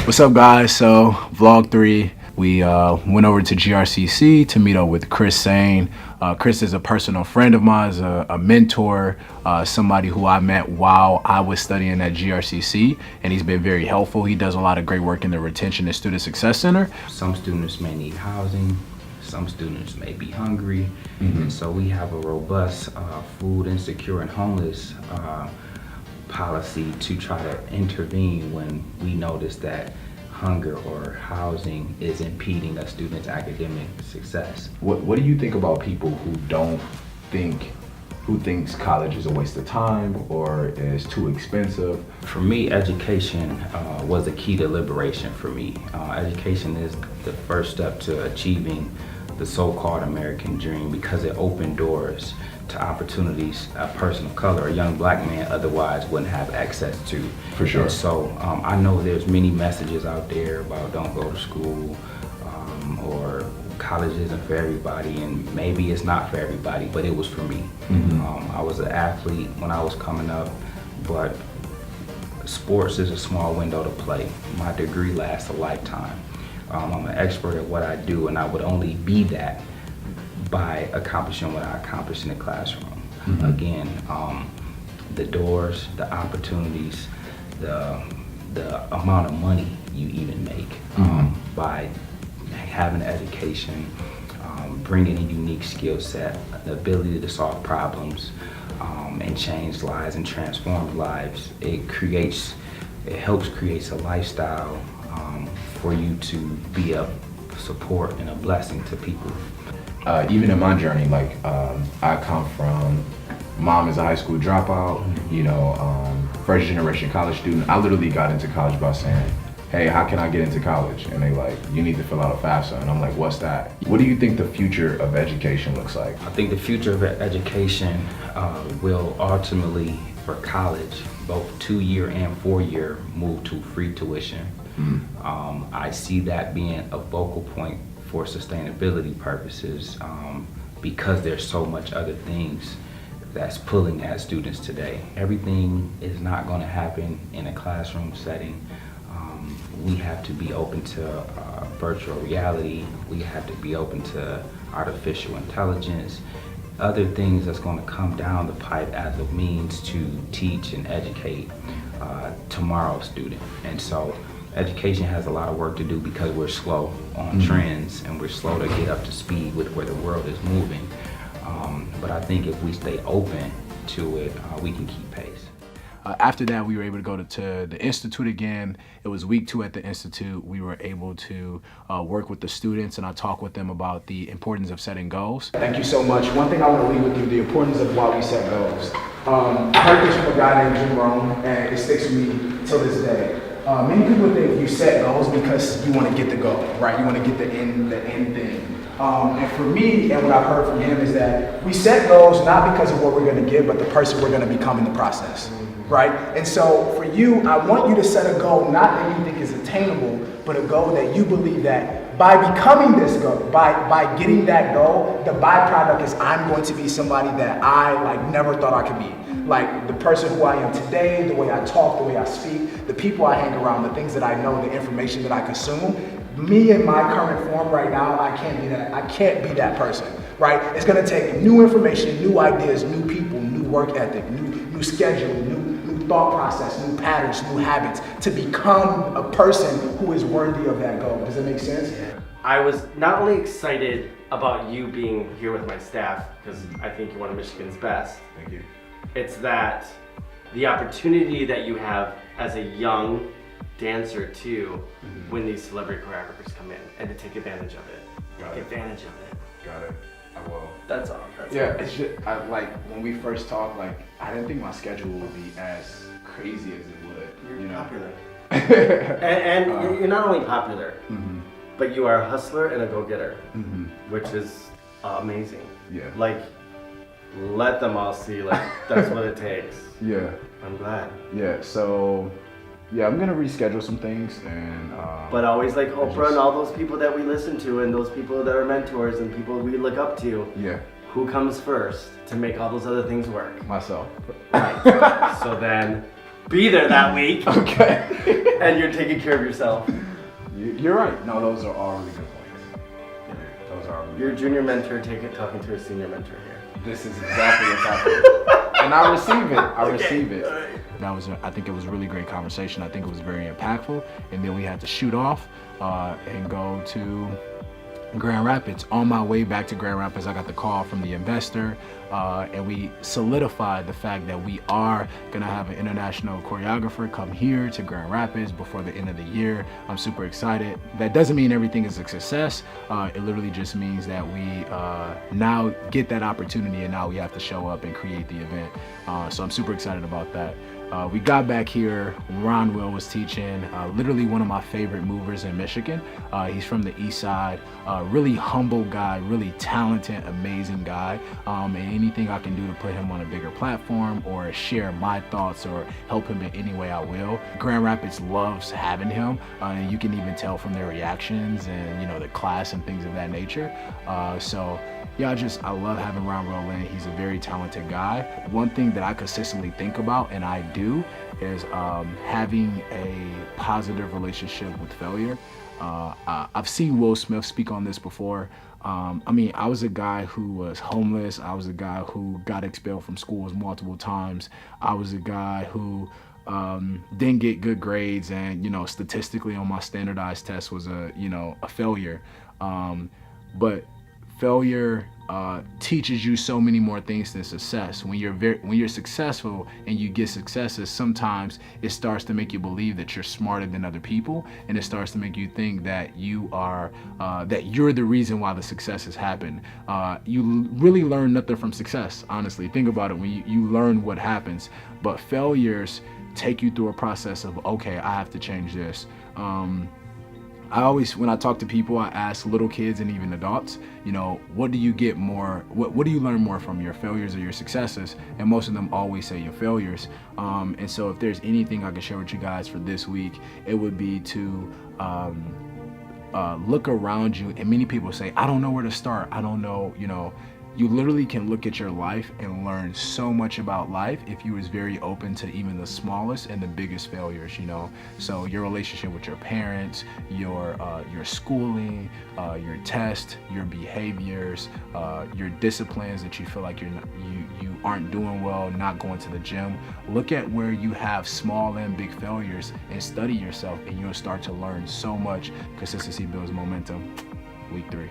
What's up, guys? So vlog 3, we went over to GRCC to meet up with Sain. Chris is a personal friend of mine, a mentor, somebody who I met while I was studying at GRCC, and he's been very helpful. He does a lot of great work in the Retention and Student Success Center. Some students may need housing, some students may be hungry, and so we have a robust food insecure and homeless policy to try to intervene when we notice that hunger or housing is impeding a student's academic success. What do you think about people who thinks college is a waste of time or is too expensive? For me, education was the key to liberation for me. Education is the first step to achieving the so-called American dream because it opened doors to opportunities a person of color, a young black man, otherwise wouldn't have access to. For sure. And so I know there's many messages out there about don't go to school or college isn't for everybody, and maybe it's not for everybody, but it was for me. I was an athlete when I was coming up, but sports is a small window to play. My degree lasts a lifetime. I'm an expert at what I do, and I would only be that by accomplishing what I accomplished in the classroom. Again, the doors, the opportunities, the amount of money you even make by having an education, bringing a unique skill set, the ability to solve problems, and change lives and transform lives. It helps create a lifestyle for you to be a support and a blessing to people. Even in my journey, I come from, mom is a high school dropout, first generation college student. I literally got into college by saying, hey, how can I get into college? And they like, you need to fill out a FAFSA. And I'm like, what's that? What do you think the future of education looks like? I think the future of education will ultimately, for college, both 2-year and 4-year, move to free tuition. I see that being a focal point for sustainability purposes because there's so much other things that's pulling at students today. Everything is not going to happen in a classroom setting. We have to be open to virtual reality. We have to be open to artificial intelligence, other things that's going to come down the pipe as a means to teach and educate tomorrow's student. And so education has a lot of work to do because we're slow on trends and we're slow to get up to speed with where the world is moving. But I think if we stay open to it, we can keep pace. After that, we were able to go to the Institute again. It was week 2 at the Institute. We were able to work with the students, and I talked with them about the importance of setting goals. Thank you so much. One thing I want to leave with you, the importance of why we set goals. I heard this from a guy named Jim Rohn, and it sticks with me till this day. Many people think you set goals because you want to get the goal, right? You want to get the end thing. And for me, and what I've heard from him is that we set goals not because of what we're going to get, but the person we're going to become in the process, right? And so for you, I want you to set a goal not that you think is attainable, but a goal that you believe that by becoming this goal, by getting that goal, the byproduct is I'm going to be somebody that I never thought I could be. Like the person who I am today, the way I talk, the way I speak, the people I hang around, the things that I know, the information that I consume. Me in my current form right now, I can't be that. I can't be that person, right? It's gonna take new information, new ideas, new people, new work ethic, new schedule, new thought process, new patterns, new habits to become a person who is worthy of that goal. Does that make sense? Yeah. I was not only excited about you being here with my staff, because I think you're one of Michigan's best. Thank you. It's that the opportunity that you have as a young dancer too, when these celebrity choreographers come in, and to take advantage of it. Take advantage of it. Got it. I will. That's all. It's just, when we first talked, I didn't think my schedule would be as crazy as it would. You're popular. and you're not only popular, but you are a hustler and a go-getter, which is amazing. Yeah. Let them all see, that's what it takes. Yeah. I'm glad. Yeah, so, I'm gonna reschedule some things and but always Oprah and all those people that we listen to and those people that are mentors and people we look up to. Yeah. Who comes first to make all those other things work? Myself. Right. So then be there that week, Okay. and you're taking care of yourself. You're right. No, those are all really good points. Those are all really Your junior mentor talking to a senior mentor here. This is exactly what's happening. And I receive it. I receive it. I think it was a really great conversation. I think it was very impactful. And then we had to shoot off and go to Grand Rapids. On my way back to Grand Rapids, I got the call from the investor, and we solidified the fact that we are gonna have an international choreographer come here to Grand Rapids before the end of the year. I'm super excited. That doesn't mean everything is a success. It literally just means that we now get that opportunity, and now we have to show up and create the event. So I'm super excited about that. We got back here, Ronuelle was teaching, literally one of my favorite movers in Michigan. He's from the east side, really humble guy, really talented, amazing guy. And anything I can do to put him on a bigger platform or share my thoughts or help him in any way, I will. Grand Rapids loves having him, and you can even tell from their reactions and, you know, the class and things of that nature. So yeah, I love having Ronuelle in. He's a very talented guy. One thing that I consistently think about, and I do, is having a positive relationship with failure. I've seen Will Smith speak on this before. I mean, I was a guy who was homeless. I was a guy who got expelled from schools multiple times. I was a guy who didn't get good grades, and, you know, statistically on my standardized test was a failure. But failure teaches you so many more things than success. When you're successful and you get successes, sometimes it starts to make you believe that you're smarter than other people, and it starts to make you think that you're the reason why the successes happen. You really learn nothing from success, honestly. Think about it. When you learn what happens, but failures take you through a process of, okay, I have to change this. I always, when I talk to people, I ask little kids and even adults, you know, what do you get more, what do you learn more from, your failures or your successes? And most of them always say your failures. And so if there's anything I can share with you guys for this week, it would be to look around you. And many people say, I don't know where to start. I don't know, you know. You literally can look at your life and learn so much about life if you was very open to even the smallest and the biggest failures, you know. So your relationship with your parents, your schooling, your test, your behaviors, your disciplines that you feel like you aren't doing well, not going to the gym. Look at where you have small and big failures and study yourself, and you'll start to learn so much. Consistency builds momentum. Week 3.